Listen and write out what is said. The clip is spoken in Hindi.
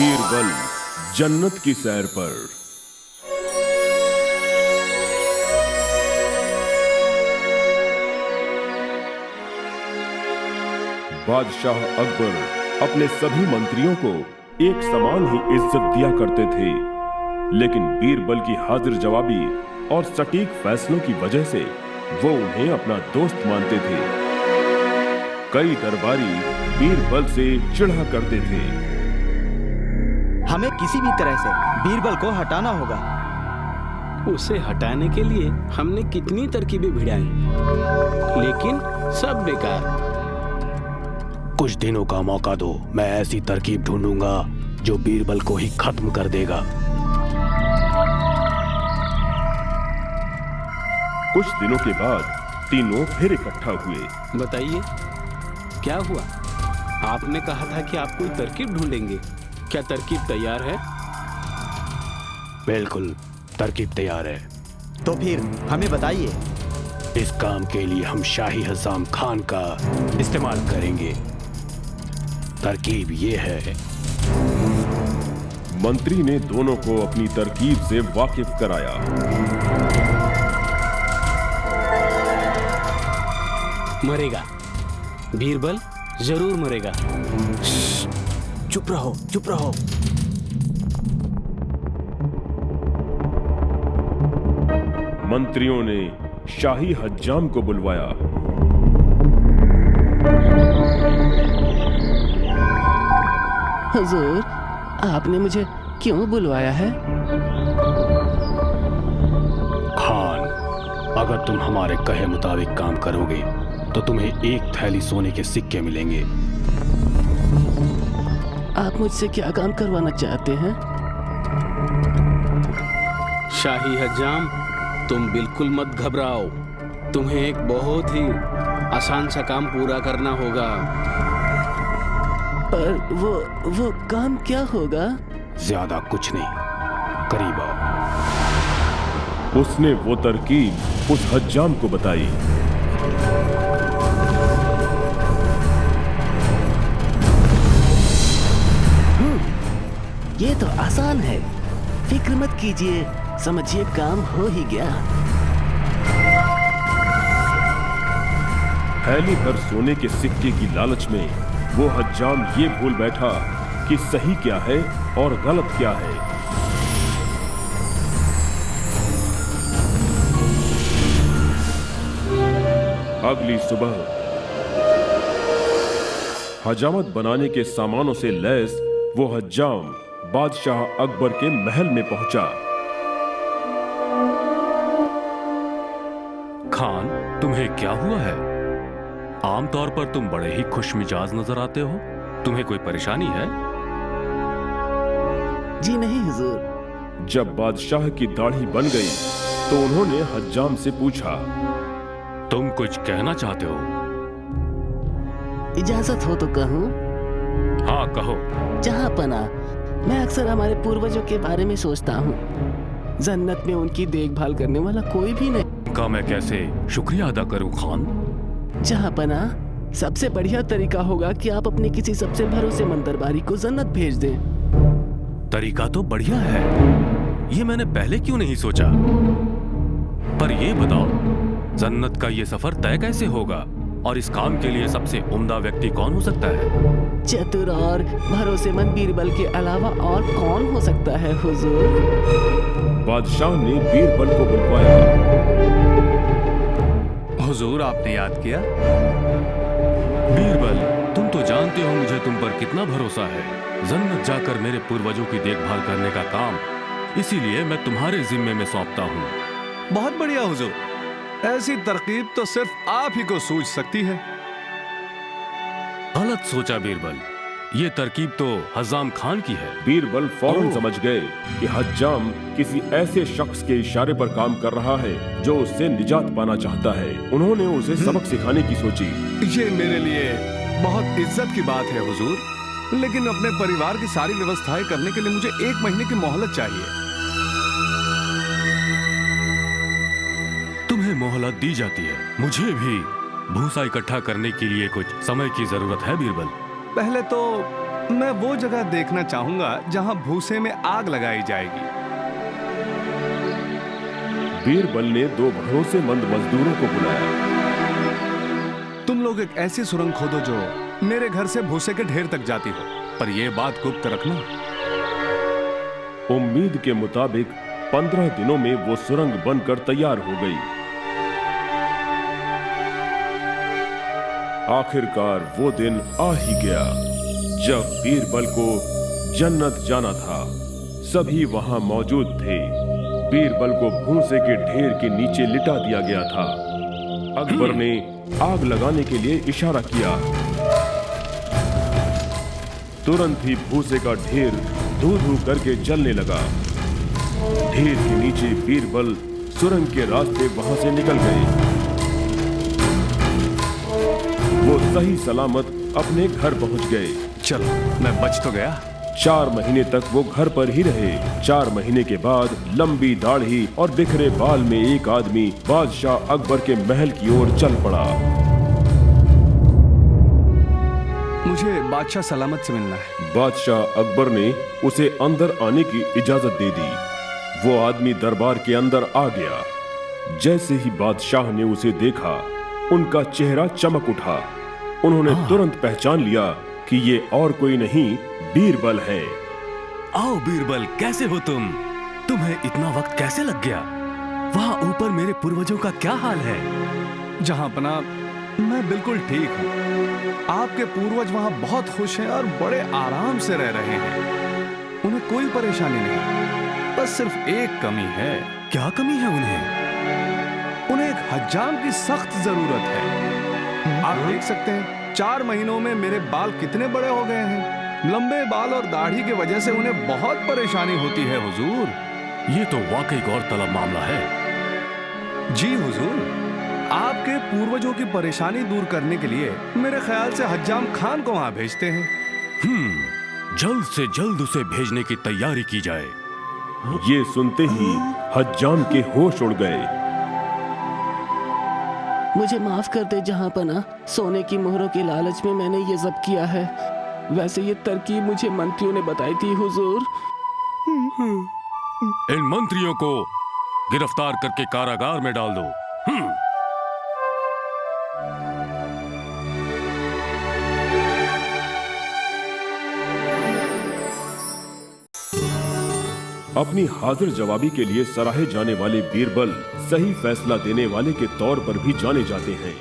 बीरबल जन्नत की सैर पर। बादशाह अकबर अपने सभी मंत्रियों को एक समान ही इज्जत दिया करते थे, लेकिन बीरबल की हाजिर जवाबी और सटीक फैसलों की वजह से वो उन्हें अपना दोस्त मानते थे। कई दरबारी बीरबल से चिढ़ा करते थे। हमें किसी भी तरह से बीरबल को हटाना होगा। उसे हटाने के लिए हमने कितनी तरकीबें भिड़ाई, लेकिन सब बेकार। कुछ दिनों का मौका दो, मैं ऐसी तरकीब ढूंढूंगा जो बीरबल को ही खत्म कर देगा। कुछ दिनों के बाद तीनों फिर इकट्ठा हुए। बताइए क्या हुआ? आपने कहा था कि आप कोई तरकीब ढूंढेंगे। क्या तरकीब तैयार है? बिल्कुल, तरकीब तैयार है। तो फिर हमें बताइए। इस काम के लिए हम शाही हज़ाम खान का इस्तेमाल करेंगे। तरकीब ये है। मंत्री ने दोनों को अपनी तरकीब से वाकिफ कराया। मरेगा, बीरबल जरूर मरेगा। चुप रहो, चुप रहो। मंत्रियों ने शाही हज्जाम को बुलवाया। हुजूर, आपने मुझे क्यों बुलवाया है? खान, अगर तुम हमारे कहे मुताबिक काम करोगे तो तुम्हें एक थैली सोने के सिक्के मिलेंगे। आप मुझसे क्या काम करवाना चाहते हैं? शाही हज्जाम, तुम बिल्कुल मत घबराओ। तुम्हें एक बहुत ही आसान सा काम पूरा करना होगा। पर वो काम क्या होगा? ज्यादा कुछ नहीं, करीब आओ। उसने वो तरकीब उस हज्जाम को बताई। ये तो आसान है, फिक्र मत कीजिए, समझिए काम हो ही गया। थैली भर सोने के सिक्के की लालच में वो हज्जाम ये भूल बैठा कि सही क्या है और गलत क्या है। अगली सुबह हजामत बनाने के सामानों से लैस वो हज्जाम बादशाह अकबर के महल में पहुंचा। खान, तुम्हें क्या हुआ है? आमतौर पर तुम बड़े ही खुश मिजाज नजर आते हो। तुम्हें कोई परेशानी है? जी नहीं हुजूर। जब बादशाह की दाढ़ी बन गई तो उन्होंने हज्जाम से पूछा, तुम कुछ कहना चाहते हो? इजाजत हो तो कहूँ? हाँ, कहो। जहाँपना, मैं अक्सर हमारे पूर्वजों के बारे में सोचता हूँ। जन्नत में उनकी देखभाल करने वाला कोई भी नहीं। का मैं कैसे शुक्रिया अदा करूं खान? जहाँपना, सबसे बढ़िया तरीका होगा कि आप अपने किसी सबसे भरोसेमंद दरबारी को जन्नत भेज दें। तरीका तो बढ़िया है, ये मैंने पहले क्यों नहीं सोचा? पर ये बताओ, जन्नत का ये सफर तय कैसे होगा और इस काम के लिए सबसे उम्दा व्यक्ति कौन हो सकता है? चतुर और भरोसेमंद बीरबल के अलावा और कौन हो सकता है हुजूर? बादशाह ने बीरबल को बुलवाया। हुजूर, आपने याद किया? बीरबल, तुम तो जानते हो मुझे तुम पर कितना भरोसा है। जन्नत जाकर मेरे पूर्वजों की देखभाल करने का काम इसीलिए मैं तुम्हारे जिम्मे में सौंपता हूँ। बहुत बढ़िया हुजूर, ऐसी तरकीब तो सिर्फ आप ही को सूझ सकती है। गलत सोचा बीरबल, ये तरकीब तो हज्जाम खान की है। बीरबल फौरन समझ गए कि हज्जाम किसी ऐसे शख्स के इशारे पर काम कर रहा है जो उससे निजात पाना चाहता है। उन्होंने उसे सबक सिखाने की सोची। ये मेरे लिए बहुत इज्जत की बात है हुजूर, लेकिन अपने परिवार की सारी व्यवस्थाएं करने के लिए मुझे 1 महीने की मोहलत चाहिए। तुम्हें मोहलत दी जाती है, मुझे भी भूसा इकट्ठा करने के लिए कुछ समय की जरूरत है बीरबल। पहले तो मैं वो जगह देखना चाहूंगा जहां भूसे में आग लगाई जाएगी। बीरबल ने 2 भरोसेमंद मजदूरों को बुलाया। तुम लोग एक ऐसी सुरंग खोदो जो मेरे घर से भूसे के ढेर तक जाती हो, पर यह बात गुप्त रखना। उम्मीद के मुताबिक 15 दिनों में वो सुरंग बनकर तैयार हो गई। आखिरकार वो दिन आ ही गया जब बीरबल को जन्नत जाना था। सभी वहां मौजूद थे। बीरबल को भूसे के ढेर के नीचे लिटा दिया गया था। अकबर ने आग लगाने के लिए इशारा किया। तुरंत ही भूसे का ढेर धू-धू करके जलने लगा। ढेर के नीचे बीरबल सुरंग के रास्ते वहां से निकल गए। वो सही सलामत अपने घर पहुंच गए। चलो, मैं बच तो गया। 4 महीने तक वो घर पर ही रहे। 4 महीने के बाद लंबी दाढ़ी और बिखरे बाल में एक आदमी बादशाह अकबर के महल की ओर चल पड़ा। मुझे बादशाह सलामत से मिलना है। बादशाह अकबर ने उसे अंदर आने की इजाजत दे दी। वो आदमी दरबार के अंदर आ गया। जैसे ही बादशाह ने उसे देखा, उनका चेहरा चमक उठा। उन्होंने तुरंत पहचान लिया कि ये और कोई नहीं, बीरबल है। आओ बीरबल, कैसे हो तुम? तुम्हें इतना वक्त कैसे लग गया? वहां ऊपर मेरे पूर्वजों का क्या हाल है? जहांपना, मैं बिल्कुल ठीक हूँ। आपके पूर्वज वहां बहुत खुश हैं और बड़े आराम से रह रहे हैं। उन्हें कोई परेशानी नहीं, बस सिर्फ एक कमी है। क्या कमी है उन्हें? उन्हें एक हज्जाम की सख्त जरूरत है। आप देख सकते हैं 4 महीनों में मेरे बाल कितने बड़े हो गए हैं। लंबे बाल और दाढ़ी की वजह से उन्हें बहुत परेशानी होती है हुजूर। ये तो वाकई गौरतलब मामला है। जी हुजूर, आपके पूर्वजों की परेशानी दूर करने के लिए मेरे ख्याल से हज्जाम खान को वहां भेजते हैं। जल्द से जल्द उसे भेजने की तैयारी की जाए। ये सुनते ही हज्जाम के होश उड़ गए। मुझे माफ कर दे जहांपना, सोने की मोहरों के लालच में मैंने ये सब किया है। वैसे ये तरकीब मुझे मंत्रियों ने बताई थी हुजूर। इन मंत्रियों को गिरफ्तार करके कारागार में डाल दो। अपनी हाजिर जवाबी के लिए सराहे जाने वाले बीरबल सही फैसला देने वाले के तौर पर भी जाने जाते हैं।